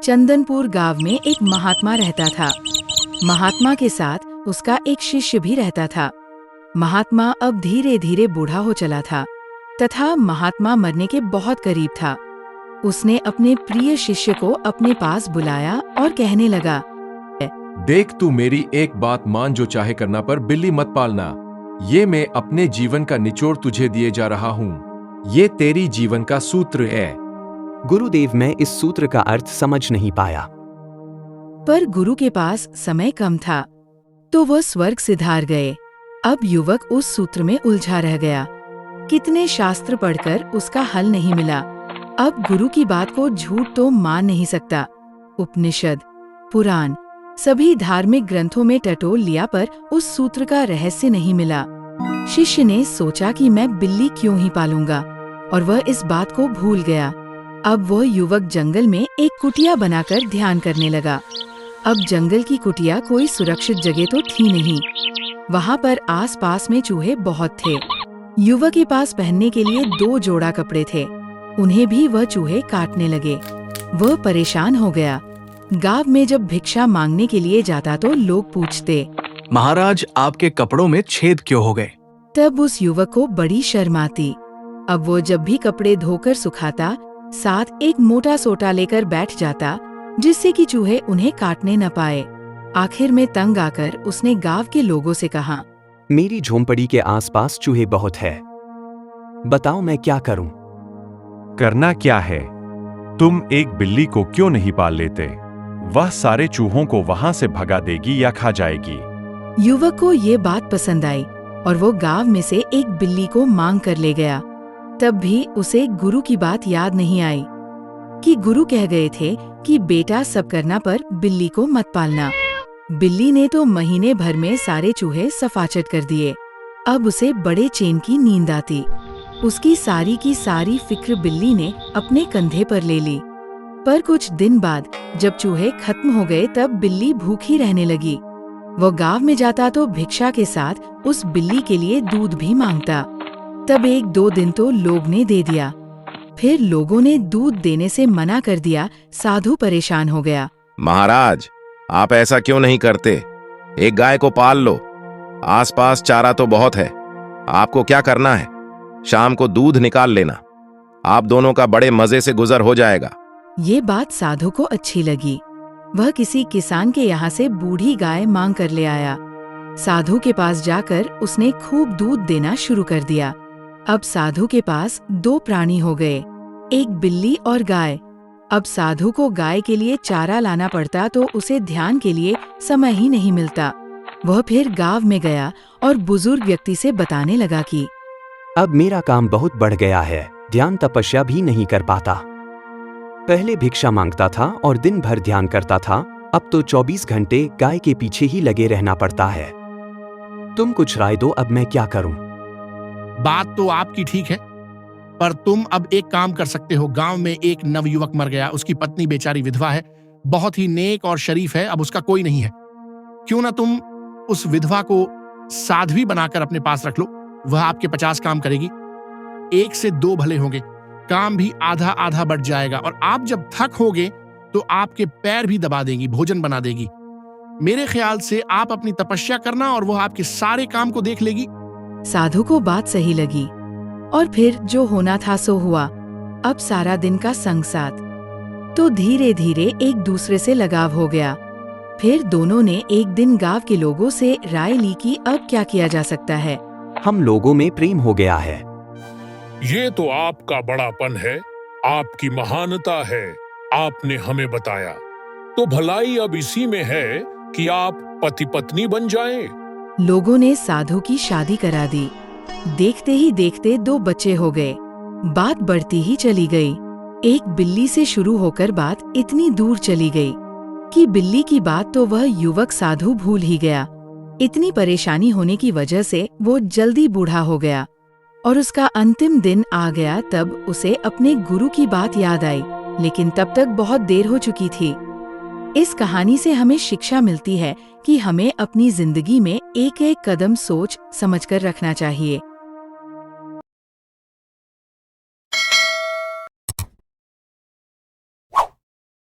चंदनपुर गांव में एक महात्मा रहता था। महात्मा के साथ उसका एक शिष्य भी रहता था। महात्मा अब धीरे धीरे बूढ़ा हो चला था तथा महात्मा मरने के बहुत करीब था। उसने अपने प्रिय शिष्य को अपने पास बुलाया और कहने लगा, देख, तू मेरी एक बात मान, जो चाहे करना पर बिल्ली मत पालना। ये मैं अपने जीवन का निचोड़ तुझे दिए जा रहा हूँ। ये तेरी जीवन का सूत्र है। गुरुदेव, मैं इस सूत्र का अर्थ समझ नहीं पाया। पर गुरु के पास समय कम था तो वह स्वर्ग सिधार गए। अब युवक उस सूत्र में उलझा रह गया। कितने शास्त्र पढ़कर उसका हल नहीं मिला। अब गुरु की बात को झूठ तो मान नहीं सकता। उपनिषद, पुराण, सभी धार्मिक ग्रंथों में टटोल लिया पर उस सूत्र का रहस्य नहीं मिला। शिष्य ने सोचा कि मैं बिल्ली क्यों ही पालूंगा, और वह इस बात को भूल गया। अब वह युवक जंगल में एक कुटिया बनाकर ध्यान करने लगा। अब जंगल की कुटिया कोई सुरक्षित जगह तो थी नहीं। वहाँ पर आस-पास में चूहे बहुत थे। युवक के पास पहनने के लिए 2 जोड़ा कपड़े थे। उन्हें भी वह चूहे काटने लगे। वह परेशान हो गया। गांव में जब भिक्षा मांगने के लिए जाता तो लोग पूछते, महाराज, आपके कपड़ों में छेद क्यों हो गए? तब उस युवक को बड़ी शर्म आती। अब वो जब भी कपड़े धोकर सुखाता, साथ एक मोटा सोटा लेकर बैठ जाता, जिससे कि चूहे उन्हें काटने न पाए। आखिर में तंग आकर उसने गांव के लोगों से कहा, मेरी झोंपड़ी के आसपास चूहे बहुत है। बताओ मैं क्या करूं? करना क्या है? तुम एक बिल्ली को क्यों नहीं पाल लेते? वह सारे चूहों को वहां से भगा देगी या खा जाएगी। युवक को ये बात पसंद आई और वो गांव में से एक बिल्ली को मांग कर ले गया। तब भी उसे गुरु की बात याद नहीं आई कि गुरु कह गए थे कि बेटा सब करना पर बिल्ली को मत पालना। बिल्ली ने तो महीने भर में सारे चूहे सफाचट कर दिए। अब उसे बड़े चैन की नींद आती। उसकी सारी की सारी फिक्र बिल्ली ने अपने कंधे पर ले ली। पर कुछ दिन बाद जब चूहे खत्म हो गए तब बिल्ली भूखी रहने लगी। वो गांव में जाता तो भिक्षा के साथ उस बिल्ली के लिए दूध भी मांगता। तब 1-2 दिन तो लोग ने दे दिया। फिर लोगों ने दूध देने से मना कर दिया। साधु परेशान हो गया। महाराज, आप ऐसा क्यों नहीं करते? एक गाय को पाल लो। आसपास चारा तो बहुत है। आपको क्या करना है? शाम को दूध निकाल लेना। आप दोनों का बड़े मजे से गुजर हो जाएगा। ये बात साधु को अच्छी लगी। वह किसी किसान के यहाँ से बूढ़ी गाय मांग कर ले आया। साधु के पास जाकर उसने खूब दूध देना शुरू कर दिया। अब साधु के पास 2 प्राणी हो गए, एक बिल्ली और गाय। अब साधु को गाय के लिए चारा लाना पड़ता तो उसे ध्यान के लिए समय ही नहीं मिलता। वह फिर गांव में गया और बुजुर्ग व्यक्ति से बताने लगा कि अब मेरा काम बहुत बढ़ गया है, ध्यान तपस्या भी नहीं कर पाता। पहले भिक्षा मांगता था और दिन भर ध्यान करता था, अब तो 24 घंटे गाय के पीछे ही लगे रहना पड़ता है। तुम कुछ राय दो, अब मैं क्या करूं? बात तो आपकी ठीक है, पर तुम अब एक काम कर सकते हो। गांव में एक नवयुवक मर गया। उसकी पत्नी बेचारी विधवा है, बहुत ही नेक और शरीफ है। अब उसका कोई नहीं है। क्यों ना तुम उस विधवा को साध्वी बनाकर अपने पास रख लो। वह आपके 50 काम करेगी। 1 से 2 भले होंगे। काम भी आधा आधा बढ़ जाएगा और आप जब थक होगे तो आपके पैर भी दबा देगी, भोजन बना देगी। मेरे ख्याल से आप अपनी तपस्या करना और वह आपके सारे काम को देख लेगी। साधु को बात सही लगी और फिर जो होना था सो हुआ। अब सारा दिन का संग साथ तो धीरे धीरे एक दूसरे से लगाव हो गया। फिर दोनों ने एक दिन गांव के लोगों से राय ली कि अब क्या किया जा सकता है। हम लोगों में प्रेम हो गया है। ये तो आपका बड़ापन है, आपकी महानता है। आपने हमें बताया, तो भलाई अब इसी में है कि आप पति पत्नी बन जाएं। लोगों ने साधु की शादी करा दी। देखते ही देखते 2 बच्चे हो गए। बात बढ़ती ही चली गई। एक बिल्ली से शुरू होकर बात इतनी दूर चली गई कि बिल्ली की बात तो वह युवक साधु भूल ही गया। इतनी परेशानी होने की वजह से वो जल्दी बूढ़ा हो गया और उसका अंतिम दिन आ गया। तब उसे अपने गुरु की बात याद आई, लेकिन तब तक बहुत देर हो चुकी थी। इस कहानी से हमें शिक्षा मिलती है कि हमें अपनी जिंदगी में एक एक कदम सोच समझकर रखना चाहिए।